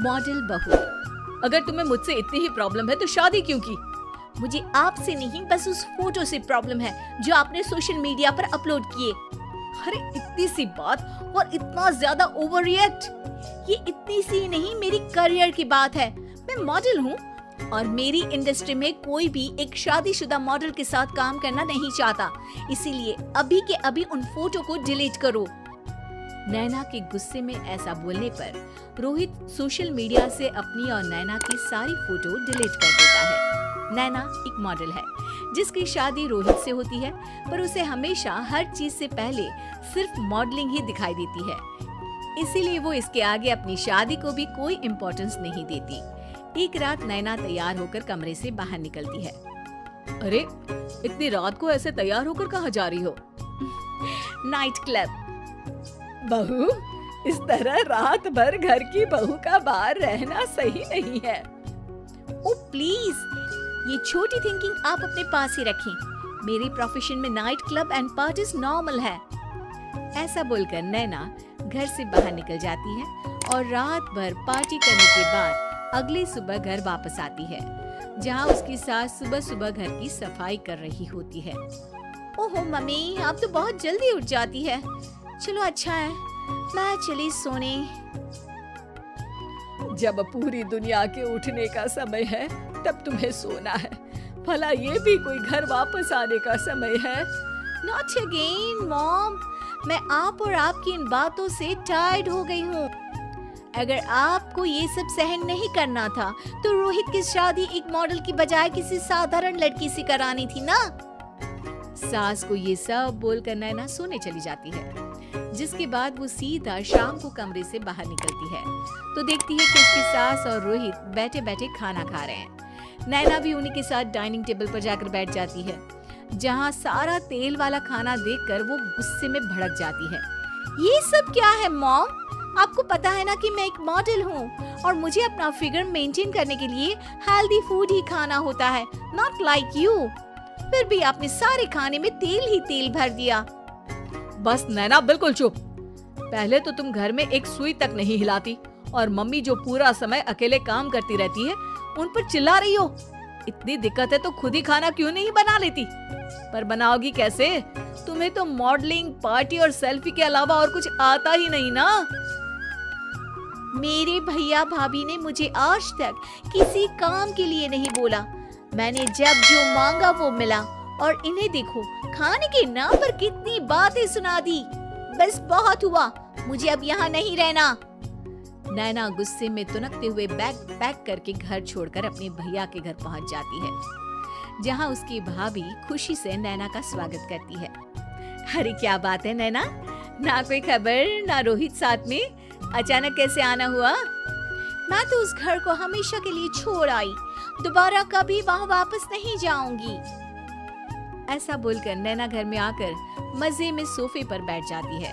Model बहू, अगर तुम्हें मुझसे इतनी ही प्रॉब्लम है तो शादी क्यों की? मुझे आपसे नहीं, बस उस फोटो से प्रॉब्लम है जो आपने सोशल मीडिया पर अपलोड किए। अरे इतनी सी बात और इतना ज्यादा ओवर रिएक्ट? ये इतनी सी नहीं, मेरी करियर की बात है। मैं मॉडल हूँ और मेरी इंडस्ट्री में कोई भी एक शादीशुदा मॉडल के साथ काम करना नहीं चाहता, इसीलिए अभी के अभी उन फोटो को डिलीट करो। नैना के गुस्से में ऐसा बोलने पर रोहित सोशल मीडिया से अपनी और नैना की सारी फोटो डिलीट कर देता है। नैना एक मॉडल है जिसकी शादी रोहित से होती है, पर उसे हमेशा हर चीज से पहले सिर्फ मॉडलिंग ही दिखाई देती है, इसीलिए वो इसके आगे अपनी शादी को भी कोई इम्पोर्टेंस नहीं देती। एक रात नैना तैयार होकर कमरे से बाहर निकलती है। अरे इतनी रात को ऐसे तैयार होकर कहाँ जा रही हो? Night club. बहू, इस तरह रात भर घर की बहू का बाहर रहना सही नहीं है। ओ प्लीज, ये छोटी थिंकिंग आप अपने पास ही रखें। मेरे प्रोफेशन में night club and parties normal है। ऐसा बोलकर नैना घर से बाहर निकल जाती है और रात भर पार्टी करने के बाद अगली सुबह घर वापस आती है, जहाँ उसकी सास सुबह सुबह घर की सफाई कर रही होती है। ओहो मम्मी, आप तो बहुत जल्दी उठ जाती है। चलो अच्छा है, मैं चली सोने। जब पूरी दुनिया के उठने का समय है तब तुम्हें सोना है, भला ये भी कोई घर वापस आने का समय है? Not again, mom. मैं आप और आपकी इन बातों से टायर्ड हो गई हूँ। अगर आपको ये सब सहन नहीं करना था तो रोहित की शादी एक मॉडल की बजाय किसी साधारण लड़की से करानी थी ना। सास को ये सब बोलकर नैना सोने चली जाती है, जिसके बाद वो सीधा शाम को कमरे से बाहर निकलती है तो देखती है कि उसकी सास और रोहित बैठे बैठे खाना खा रहे हैं। नैना भी उन्हीं के साथ डाइनिंग टेबल पर जाकर बैठ जाती है, जहाँ सारा तेल वाला खाना देखकर वो गुस्से में भड़क जाती है। ये सब क्या है मॉम? आपको पता है ना कि मैं एक मॉडल हूँ और मुझे अपना फिगर मेंटेन करने के लिए हेल्दी फूड ही खाना होता है, नॉट लाइक यू। फिर भी आपने सारे खाने में तेल ही तेल भर दिया। बस नैना, बिल्कुल चुप। पहले तो तुम घर में एक सुई तक नहीं हिलाती और मम्मी जो पूरा समय अकेले काम करती रहती है उन पर चिल्ला रही हो। इतनी दिक्कत है तो खुद ही खाना क्यों नहीं बना लेती? पर बनाओगी कैसे? तुम्हें तो मॉडलिंग, पार्टी और सेल्फी के अलावा और कुछ आता ही नहीं ना। मेरे भैया भाभी ने मुझे आज तक किसी काम के लिए नहीं बोला। मैंने जब जो मांगा वो मिला और इन्हें देखो, खाने के नाम पर कितनी बातें सुना दी। बस बहुत हुआ, मुझे अब यहाँ नहीं रहना। नैना गुस्से में तुनकते हुए बैग पैक करके घर छोड़कर अपने भैया के घर पहुँच जाती है, जहाँ उसकी भाभी खुशी से नैना का स्वागत करती है। अरे क्या बात है नैना, ना कोई खबर ना रोहित साथ में, अचानक कैसे आना हुआ? मैं तो उस घर को हमेशा के लिए छोड़ आई, दोबारा कभी वहाँ वापस नहीं जाऊंगी। ऐसा बोलकर नैना घर में आकर मजे में सोफे पर बैठ जाती है,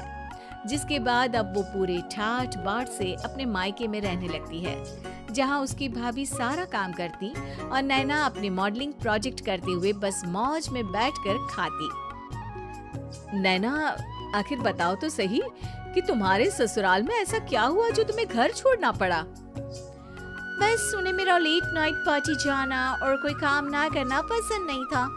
जिसके बाद अब वो पूरे ठाठ बाट से अपने मायके में रहने लगती है, जहाँ उसकी भाभी सारा काम करती और नैना अपने मॉडलिंग प्रोजेक्ट करते हुए बस मौज में बैठकर खाती। नैना, आखिर बताओ तो सही कि तुम्हारे ससुराल में ऐसा क्या हुआ जो तुम्हें घर छोड़ना पड़ा? बस उन्हें मेरा लेट नाइट पार्टी जाना और कोई काम ना करना पसंद नहीं था,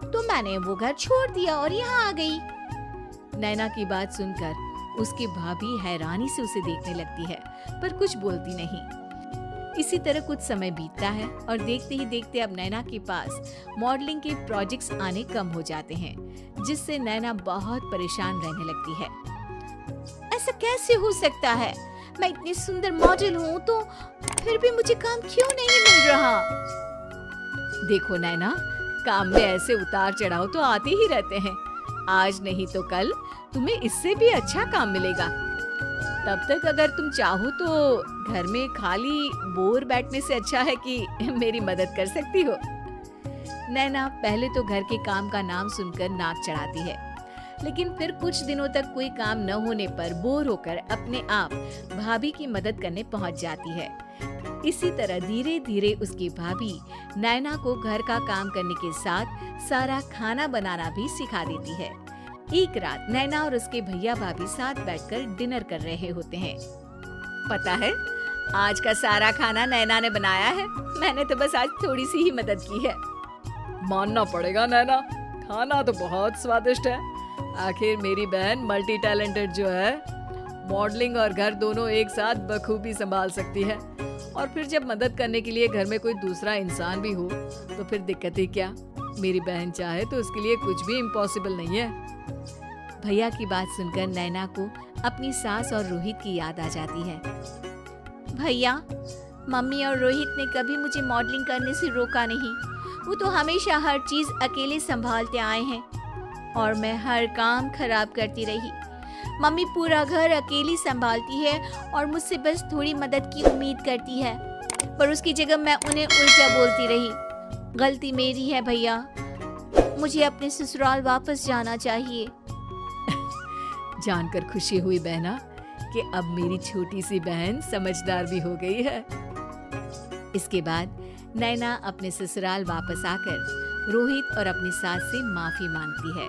तो मैंने वो घर छोड़ दिया और यहाँ आ गई। नैना की बात सुनकर उसकी भाभी हैरानी से उसे देखने लगती है, पर कुछ बोलती नहीं। इसी तरह कुछ समय बीतता है और देखते ही देखते अब नैना के पास मॉडलिंग के प्रोजेक्ट्स आने कम हो जाते हैं, जिससे नैना बहुत परेशान रहने लगती है। ऐसा कैसे हो सकता है? मैं इतनी सुंदर मॉडल हूँ तो फिर भी मुझे काम क्यों नहीं मिल रहा? देखो नैना, काम में ऐसे उतार चढ़ाव तो आते ही रहते हैं। आज नहीं तो कल तुम्हें इससे भी अच्छा काम मिलेगा। तब तक अगर तुम चाहो तो घर में खाली बोर बैठने से अच्छा है कि मेरी मदद कर सकती हो। नैना पहले तो घर के काम का नाम सुनकर नाक चढ़ाती है, लेकिन फिर कुछ दिनों तक कोई काम न होने पर बोर होकर अपने आप भाभी की मदद करने पहुंच जाती है। इसी तरह धीरे धीरे उसकी भाभी नैना को घर का काम करने के साथ सारा खाना बनाना भी सिखा देती है। एक रात नैना और उसके भैया भाभी साथ बैठकर डिनर कर रहे होते हैं। पता है, आज का सारा खाना नैना ने बनाया है, मैंने तो बस आज थोड़ी सी ही मदद की है। मानना पड़ेगा नैना, खाना तो बहुत स्वादिष्ट है। आखिर मेरी बहन मल्टी टैलेंटेड जो है, मॉडलिंग और घर दोनों एक साथ बखूबी संभाल सकती है। और फिर जब मदद करने के लिए घर में कोई दूसरा इंसान भी हो तो फिर दिक्कत ही क्या। मेरी बहन चाहे तो उसके लिए कुछ भी इम्पॉसिबल नहीं है। भैया की बात सुनकर नैना को अपनी सास और रोहित की याद आ जाती है। भैया, मम्मी और रोहित ने कभी मुझे मॉडलिंग करने से रोका नहीं। वो तो हमेशा हर चीज अकेले संभालते आए हैं और मैं हर काम खराब करती रही। मम्मी पूरा घर अकेली संभालती है और मुझसे बस थोड़ी मदद की उम्मीद करती है, पर उसकी जगह मैं उन्हें उल्टा बोलती रही। गलती मेरी है भैया, मुझे अपने ससुराल वापस जाना चाहिए। जानकर खुशी हुई बहना कि अब मेरी छोटी सी बहन समझदार भी हो गई है। इसके बाद नैना अपने ससुराल वापस आकर रोहित और अपनी सास से माफी मांगती है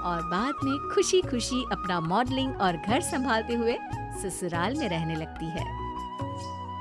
और बाद में खुशी खुशी अपना मॉडलिंग और घर संभालते हुए ससुराल में रहने लगती है।